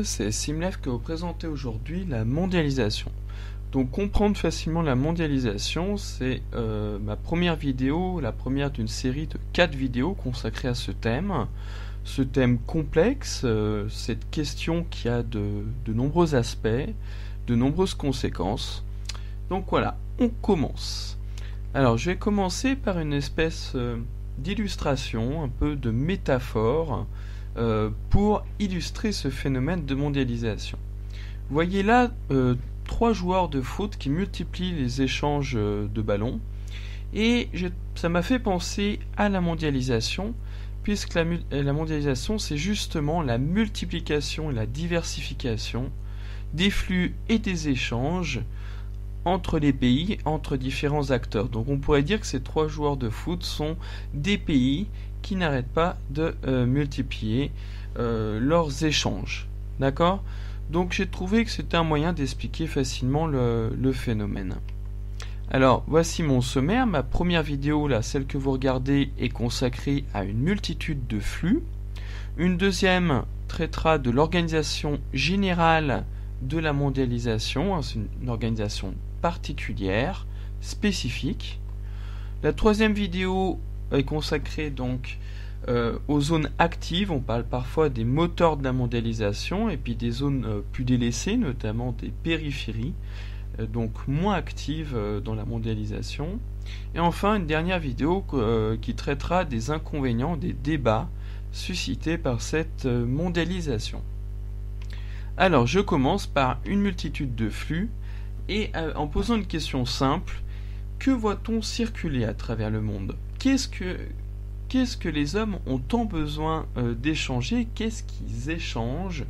c'est Simlev qui va vous présenter aujourd'hui la mondialisation. Donc comprendre facilement la mondialisation, c'est ma première vidéo, la première d'une série de 4 vidéos consacrées à ce thème. Ce thème complexe, cette question qui a de nombreux aspects, de nombreuses conséquences. Donc voilà, on commence. Alors je vais commencer par une espèce d'illustration, un peu de métaphore, pour illustrer ce phénomène de mondialisation. Vous voyez là 3 joueurs de foot qui multiplient les échanges de ballons, et ça m'a fait penser à la mondialisation, puisque la mondialisation, c'est justement la multiplication et la diversification des flux et des échanges entre les pays, entre différents acteurs. Donc on pourrait dire que ces 3 joueurs de foot sont des pays qui n'arrêtent pas de multiplier leurs échanges. D'accord ? Donc j'ai trouvé que c'était un moyen d'expliquer facilement le phénomène. Alors voici mon sommaire. Ma première vidéo, là, celle que vous regardez, est consacrée à une multitude de flux. Une deuxième traitera de l'organisation générale de la mondialisation. C'est une organisation particulière, spécifique. La troisième vidéo est consacrée donc aux zones actives. On parle parfois des moteurs de la mondialisation, et puis des zones plus délaissées, notamment des périphéries, donc moins actives dans la mondialisation. Et enfin une dernière vidéo qui traitera des inconvénients, des débats suscités par cette mondialisation. Alors je commence par une multitude de flux, et en posant une question simple: que voit-on circuler à travers le monde ? Qu'est-ce que les hommes ont tant besoin d'échanger ? Qu'est-ce qu'ils échangent ?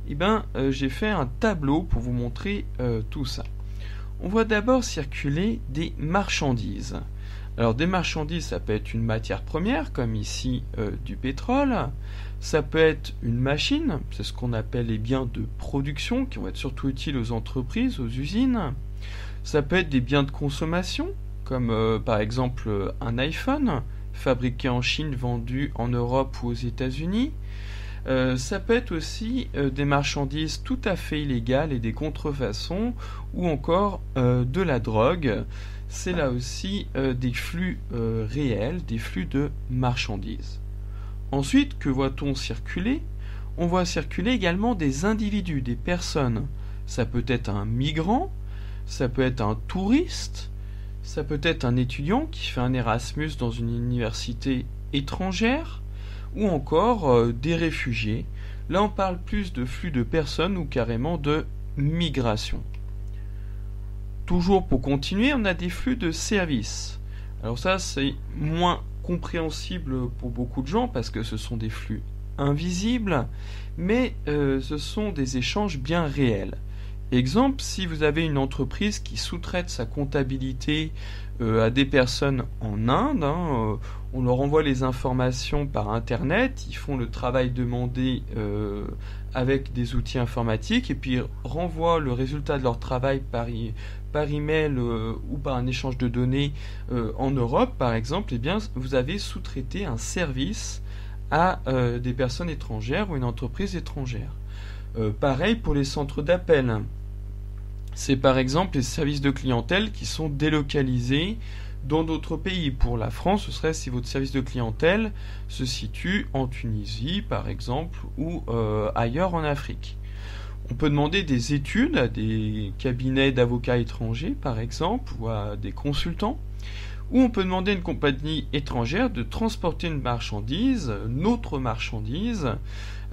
Eh bien, j'ai fait un tableau pour vous montrer tout ça. On voit d'abord circuler des marchandises. Alors des marchandises, ça peut être une matière première, comme ici du pétrole. Ça peut être une machine, c'est ce qu'on appelle les biens de production, qui vont être surtout utiles aux entreprises, aux usines. Ça peut être des biens de consommation, comme par exemple un iPhone, fabriqué en Chine, vendu en Europe ou aux États-Unis. Ça peut être aussi des marchandises tout à fait illégales et des contrefaçons, ou encore de la drogue. C'est là aussi des flux réels, des flux de marchandises. Ensuite, que voit-on circuler ? On voit circuler également des individus, des personnes. Ça peut être un migrant, ça peut être un touriste, ça peut être un étudiant qui fait un Erasmus dans une université étrangère, ou encore des réfugiés. Là on parle plus de flux de personnes ou carrément de migration. Toujours pour continuer, on a des flux de services. Alors ça, c'est moins compréhensible pour beaucoup de gens parce que ce sont des flux invisibles, mais ce sont des échanges bien réels. Exemple, si vous avez une entreprise qui sous-traite sa comptabilité à des personnes en Inde, on leur envoie les informations par Internet, ils font le travail demandé avec des outils informatiques, et puis renvoient le résultat de leur travail par email ou par un échange de données en Europe, par exemple. Eh bien, vous avez sous-traité un service à des personnes étrangères ou une entreprise étrangère. Pareil pour les centres d'appel. C'est par exemple les services de clientèle qui sont délocalisés dans d'autres pays. Pour la France, ce serait si votre service de clientèle se situe en Tunisie, par exemple, ou ailleurs en Afrique. On peut demander des études à des cabinets d'avocats étrangers, par exemple, ou à des consultants. Ou on peut demander à une compagnie étrangère de transporter une marchandise, notre marchandise.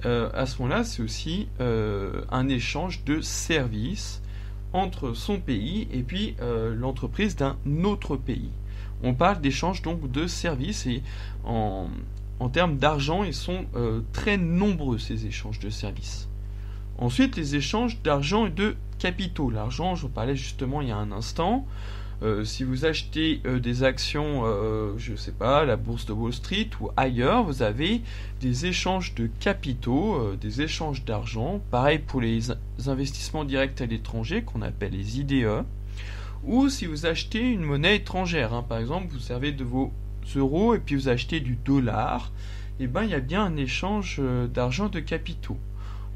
À ce moment-là, c'est aussi un échange de services entre son pays et puis l'entreprise d'un autre pays. On parle d'échange donc de services, et en termes d'argent, ils sont très nombreux, ces échanges de services. Ensuite, les échanges d'argent et de capitaux. L'argent, j'en parlais justement il y a un instant. Si vous achetez des actions, je ne sais pas, la bourse de Wall Street ou ailleurs, vous avez des échanges de capitaux, des échanges d'argent. Pareil pour les investissements directs à l'étranger, qu'on appelle les IDE. Ou si vous achetez une monnaie étrangère, par exemple, vous servez de vos euros et puis vous achetez du dollar, et ben il y a bien un échange d'argent de capitaux.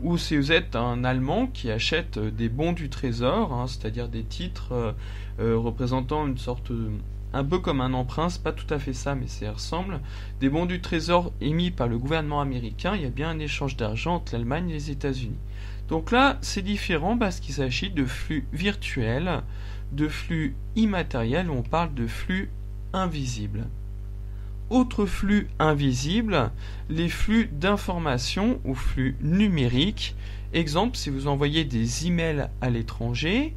ou si vous êtes un Allemand qui achète des bons du trésor, hein, c'est-à-dire des titres représentant une sorte, un peu comme un emprunt, c'est pas tout à fait ça, mais ça ressemble, des bons du trésor émis par le gouvernement américain, il y a bien un échange d'argent entre l'Allemagne et les États-Unis. Donc là, c'est différent parce qu'il s'agit de flux virtuels, de flux immatériels, où on parle de flux invisibles. Autre flux invisible, les flux d'informations ou flux numériques. Exemple, si vous envoyez des emails à l'étranger,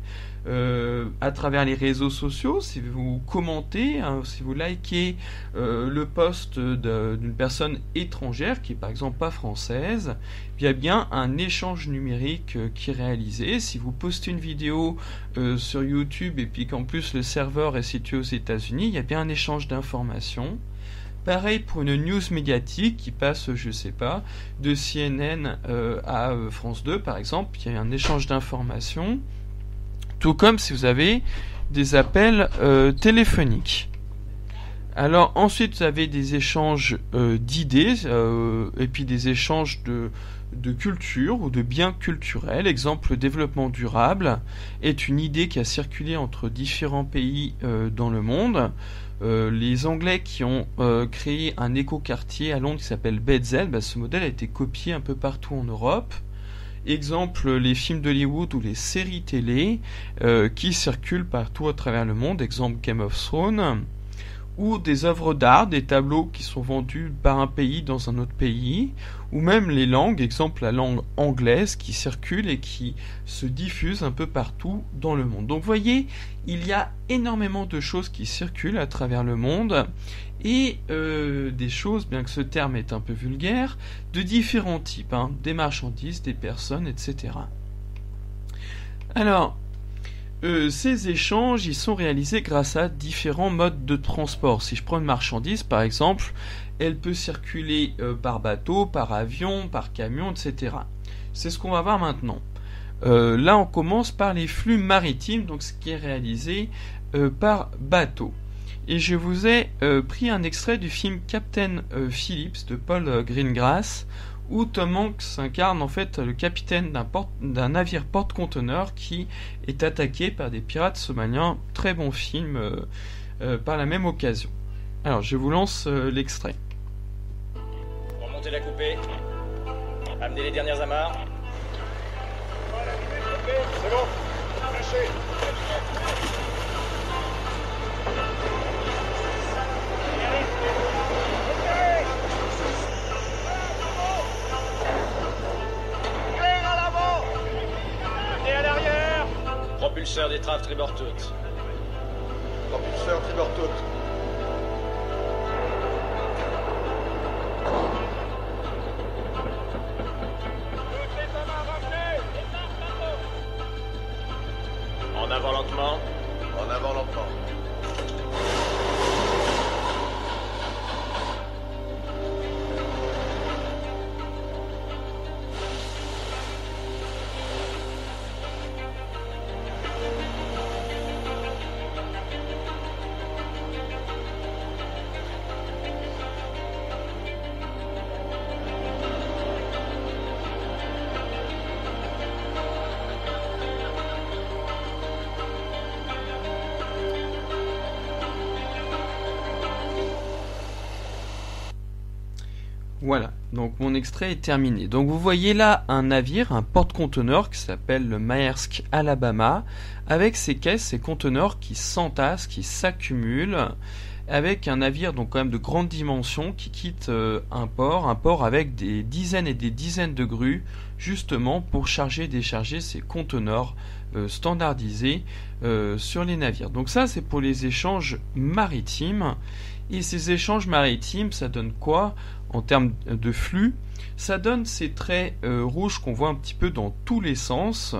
à travers les réseaux sociaux, si vous commentez, hein, si vous likez le post d'une personne étrangère qui est par exemple pas française, il y a bien un échange numérique qui est réalisé. Si vous postez une vidéo sur YouTube et puis qu'en plus le serveur est situé aux États-Unis, il y a bien un échange d'informations. Pareil pour une news médiatique qui passe, je sais pas, de CNN à France 2 par exemple, il y a un échange d'informations. Tout comme si vous avez des appels téléphoniques. Alors ensuite vous avez des échanges d'idées et puis des échanges de culture ou de biens culturels. Exemple, le développement durable est une idée qui a circulé entre différents pays dans le monde. Les Anglais qui ont créé un écoquartier à Londres qui s'appelle Bethesda, ce modèle a été copié un peu partout en Europe. Exemple, les films d'Hollywood ou les séries télé qui circulent partout à travers le monde. Exemple, Game of Thrones. Ou des œuvres d'art, des tableaux qui sont vendus par un pays dans un autre pays. Ou même les langues, exemple la langue anglaise qui circule et qui se diffuse un peu partout dans le monde. Donc vous voyez, il y a énormément de choses qui circulent à travers le monde. Et des choses, bien que ce terme est un peu vulgaire, de différents types, hein, des marchandises, des personnes, etc. Alors, ces échanges, ils sont réalisés grâce à différents modes de transport. Si je prends une marchandise, par exemple, elle peut circuler par bateau, par avion, par camion, etc. C'est ce qu'on va voir maintenant. Là, on commence par les flux maritimes, donc ce qui est réalisé par bateau. Et je vous ai pris un extrait du film Captain Phillips de Paul Greengrass, où Tom Hanks incarne en fait le capitaine d'un navire porte-conteneurs qui est attaqué par des pirates somaliens. Très bon film par la même occasion. Alors je vous lance l'extrait. Remontez la coupée. Amenez les dernières amarres. C'est bon. Lâchez. Propulseur d'étrave tribord toute. Propulseur tribord toute. En avant lentement. En avant lentement. Voilà, donc mon extrait est terminé. Donc vous voyez là un navire, un porte-conteneurs qui s'appelle le Maersk Alabama, avec ses caisses, ses conteneurs qui s'entassent, qui s'accumulent, avec un navire donc quand même de grande dimension qui quitte un port avec des dizaines et des dizaines de grues, justement pour charger et décharger ces conteneurs standardisés sur les navires. Donc ça c'est pour les échanges maritimes. Et ces échanges maritimes, ça donne quoi en termes de flux? Ça donne ces traits rouges qu'on voit un petit peu dans tous les sens,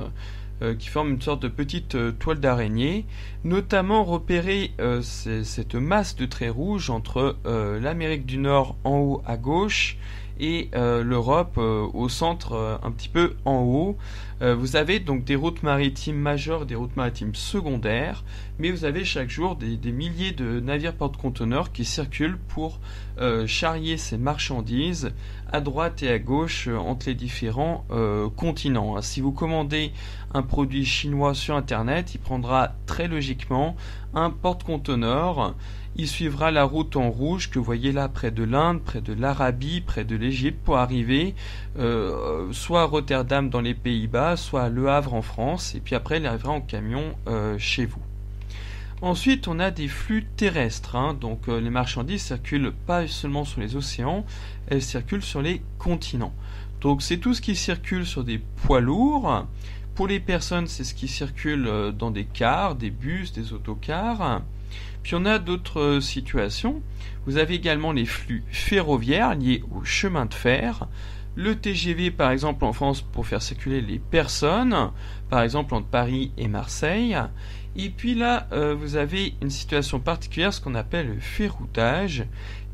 qui forment une sorte de petite toile d'araignée, notamment repérer cette masse de traits rouges entre l'Amérique du Nord en haut à gauche et l'Europe au centre, un petit peu en haut. Vous avez donc des routes maritimes majeures, des routes maritimes secondaires, mais vous avez chaque jour des milliers de navires porte-conteneurs qui circulent pour charrier ces marchandises à droite et à gauche entre les différents continents. Si vous commandez un produit chinois sur Internet, il prendra très logiquement un porte-conteneur. Il suivra la route en rouge que vous voyez là près de l'Inde, près de l'Arabie, près de l'Égypte pour arriver soit à Rotterdam dans les Pays-Bas, soit à Le Havre en France, et puis après il arrivera en camion chez vous. Ensuite, on a des flux terrestres, donc les marchandises circulent pas seulement sur les océans, elles circulent sur les continents. Donc c'est tout ce qui circule sur des poids lourds. Pour les personnes, c'est ce qui circule dans des cars, des bus, des autocars. Puis on a d'autres situations. Vous avez également les flux ferroviaires liés au chemin de fer. Le TGV, par exemple, en France, pour faire circuler les personnes, par exemple entre Paris et Marseille. Et puis là, vous avez une situation particulière, ce qu'on appelle le ferroutage,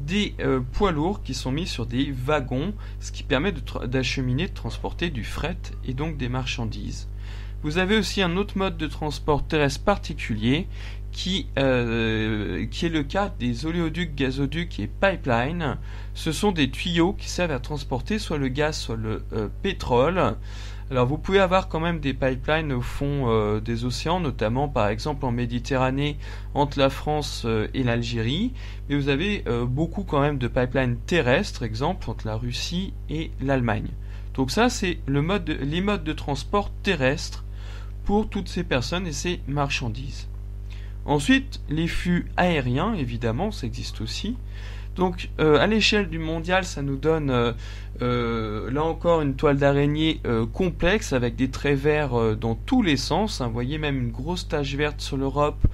des poids lourds qui sont mis sur des wagons, ce qui permet d'acheminer, de transporter du fret et donc des marchandises. Vous avez aussi un autre mode de transport terrestre particulier qui est le cas des oléoducs, gazoducs et pipelines. Ce sont des tuyaux qui servent à transporter soit le gaz, soit le pétrole. Alors vous pouvez avoir quand même des pipelines au fond des océans, notamment par exemple en Méditerranée entre la France et l'Algérie, mais vous avez beaucoup quand même de pipelines terrestres, exemple entre la Russie et l'Allemagne. Donc ça c'est les modes de transport terrestres pour toutes ces personnes et ces marchandises. Ensuite, les flux aériens, évidemment, ça existe aussi. Donc, à l'échelle du mondial, ça nous donne, là encore, une toile d'araignée complexe avec des traits verts dans tous les sens. Vous voyez même une grosse tache verte sur l'Europe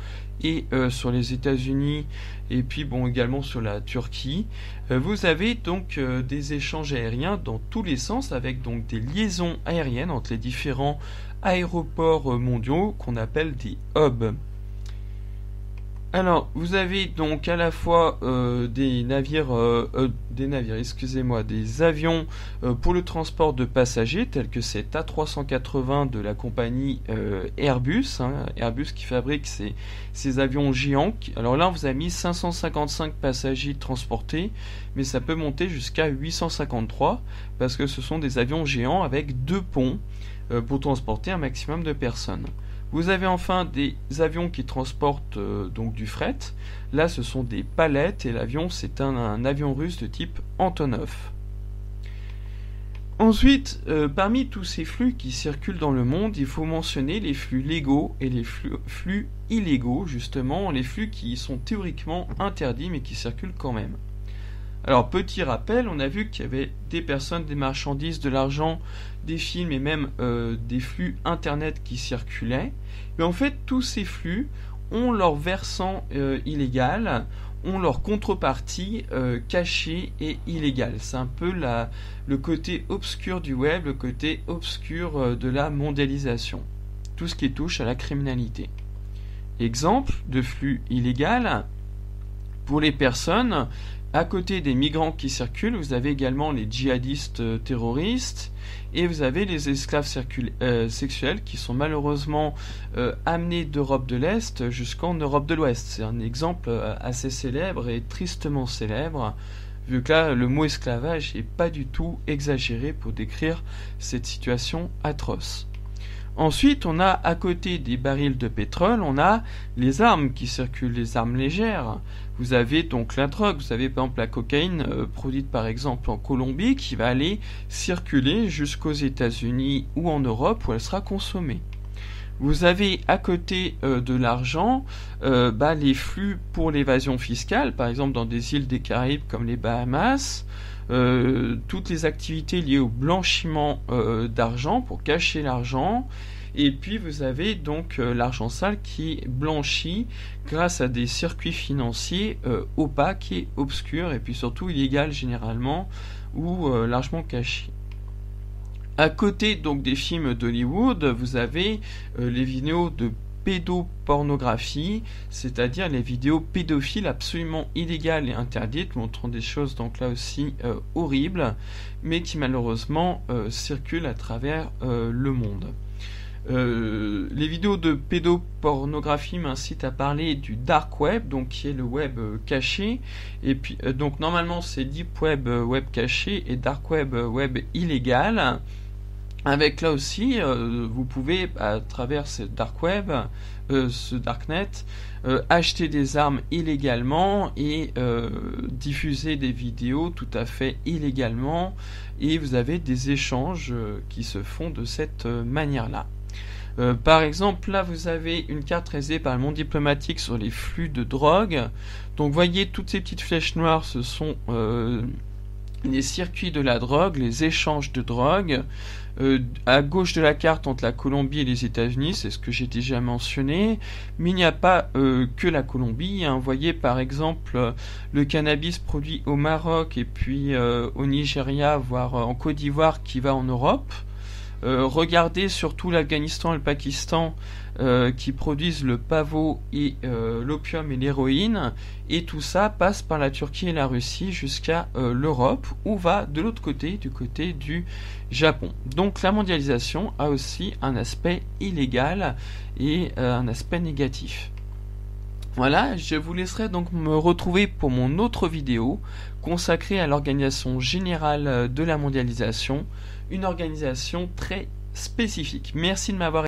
et sur les États-Unis, et puis bon, également sur la Turquie. Vous avez donc des échanges aériens dans tous les sens, avec donc des liaisons aériennes entre les différents aéroports mondiaux qu'on appelle des hubs. Alors, vous avez donc à la fois des avions pour le transport de passagers, tels que cet A380 de la compagnie Airbus, Airbus qui fabrique ces avions géants. Alors là, on vous a mis 555 passagers transportés, mais ça peut monter jusqu'à 853, parce que ce sont des avions géants avec 2 ponts pour transporter un maximum de personnes. Vous avez enfin des avions qui transportent donc du fret. Là, ce sont des palettes et l'avion, c'est un avion russe de type Antonov. Ensuite, parmi tous ces flux qui circulent dans le monde, il faut mentionner les flux légaux et les flux illégaux, justement, les flux qui sont théoriquement interdits mais qui circulent quand même. Alors, petit rappel, on a vu qu'il y avait des personnes, des marchandises, de l'argent, des films et même des flux internet qui circulaient. Mais en fait, tous ces flux ont leur versant illégal, ont leur contrepartie cachée et illégale. C'est un peu le côté obscur du web, le côté obscur de la mondialisation. Tout ce qui touche à la criminalité. Exemple de flux illégal, pour les personnes. À côté des migrants qui circulent, vous avez également les djihadistes terroristes et vous avez les esclaves sexuels qui sont malheureusement amenés d'Europe de l'Est jusqu'en Europe de l'Ouest. C'est un exemple assez célèbre et tristement célèbre, vu que là, le mot esclavage n'est pas du tout exagéré pour décrire cette situation atroce. Ensuite, on a à côté des barils de pétrole, on a les armes qui circulent, les armes légères. Vous avez donc la drogue, vous avez par exemple la cocaïne produite par exemple en Colombie qui va aller circuler jusqu'aux États-Unis ou en Europe où elle sera consommée. Vous avez à côté de l'argent les flux pour l'évasion fiscale, par exemple dans des îles des Caraïbes comme les Bahamas. Toutes les activités liées au blanchiment d'argent pour cacher l'argent, et puis vous avez donc l'argent sale qui blanchit grâce à des circuits financiers opaques et obscurs, et puis surtout illégaux généralement ou largement cachés. À côté donc des films d'Hollywood, vous avez les vidéos de pédopornographie, c'est-à-dire les vidéos pédophiles absolument illégales et interdites, montrant des choses donc là aussi horribles, mais qui malheureusement circulent à travers le monde. Les vidéos de pédopornographie m'incitent à parler du dark web, donc qui est le web caché, et puis donc normalement c'est deep web, web caché, et dark web, web illégal. Avec là aussi, vous pouvez à travers ce dark web, ce darknet, acheter des armes illégalement et diffuser des vidéos tout à fait illégalement, et vous avez des échanges qui se font de cette manière-là. Par exemple, là vous avez une carte réalisée par le monde diplomatique sur les flux de drogue. Donc voyez, toutes ces petites flèches noires, ce sont les circuits de la drogue, les échanges de drogue. À gauche de la carte entre la Colombie et les États-Unis, c'est ce que j'ai déjà mentionné, mais il n'y a pas que la Colombie, hein. Vous voyez par exemple le cannabis produit au Maroc et puis au Nigeria, voire en Côte d'Ivoire, qui va en Europe. Regardez surtout l'Afghanistan et le Pakistan qui produisent le pavot et l'opium et l'héroïne, et tout ça passe par la Turquie et la Russie jusqu'à l'Europe, ou va de l'autre côté, du côté du Japon. Donc la mondialisation a aussi un aspect illégal et un aspect négatif. Voilà, je vous laisserai donc me retrouver pour mon autre vidéo consacrée à l'organisation générale de la mondialisation, une organisation très spécifique. Merci de m'avoir